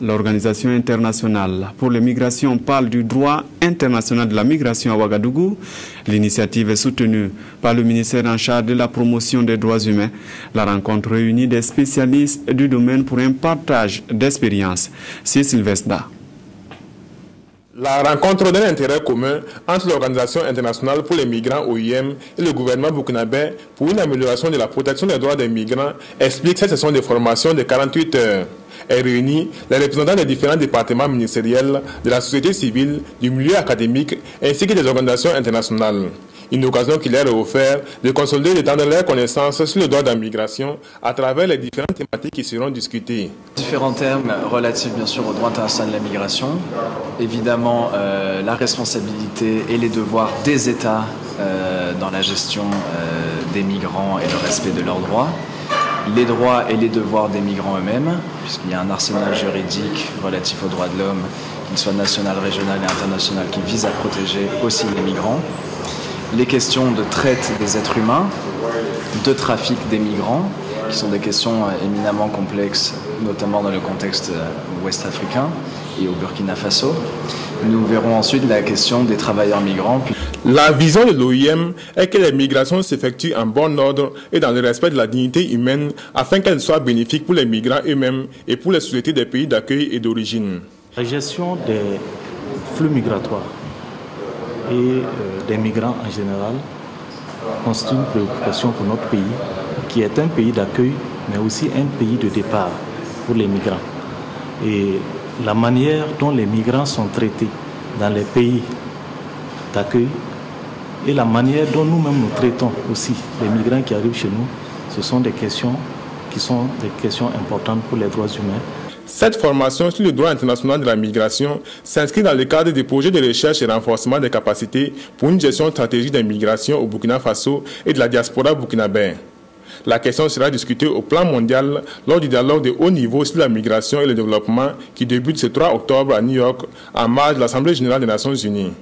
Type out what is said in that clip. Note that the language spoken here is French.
L'Organisation internationale pour les migrations parle du droit international de la migration à Ouagadougou. L'initiative est soutenue par le ministère en charge de la promotion des droits humains. La rencontre réunit des spécialistes du domaine pour un partage d'expériences. C'est Sylvestre. La rencontre d'un intérêt commun entre l'Organisation internationale pour les migrants OIM et le gouvernement burkinabé pour une amélioration de la protection des droits des migrants explique cette session de formation de 48 heures. Elle réunit les représentants des différents départements ministériels, de la société civile, du milieu académique ainsi que des organisations internationales. Une occasion qui leur est offerte de consolider et d'étendre leurs connaissances sur le droit de la migration à travers les différentes thématiques qui seront discutées. Différents termes relatifs bien sûr au droit international de la migration, évidemment la responsabilité et les devoirs des États dans la gestion des migrants et le respect de leurs droits, les droits et les devoirs des migrants eux-mêmes, puisqu'il y a un arsenal juridique relatif aux droits de l'homme, qu'il soit national, régional et international, qui vise à protéger aussi les migrants. Les questions de traite des êtres humains, de trafic des migrants, qui sont des questions éminemment complexes, notamment dans le contexte ouest-africain et au Burkina Faso. Nous verrons ensuite la question des travailleurs migrants. La vision de l'OIM est que les migrations s'effectuent en bon ordre et dans le respect de la dignité humaine afin qu'elles soient bénéfiques pour les migrants eux-mêmes et pour les sociétés des pays d'accueil et d'origine. La gestion des flux migratoires et des migrants en général constitue une préoccupation pour notre pays, qui est un pays d'accueil, mais aussi un pays de départ pour les migrants. Et la manière dont les migrants sont traités dans les pays d'accueil et la manière dont nous-mêmes nous traitons aussi les migrants qui arrivent chez nous, ce sont des questions qui sont des questions importantes pour les droits humains. Cette formation sur le droit international de la migration s'inscrit dans le cadre des projets de recherche et renforcement des capacités pour une gestion stratégique des migrations au Burkina Faso et de la diaspora burkinabé. La question sera discutée au plan mondial lors du dialogue de haut niveau sur la migration et le développement qui débute ce 3 octobre à New York en marge de l'Assemblée générale des Nations unies.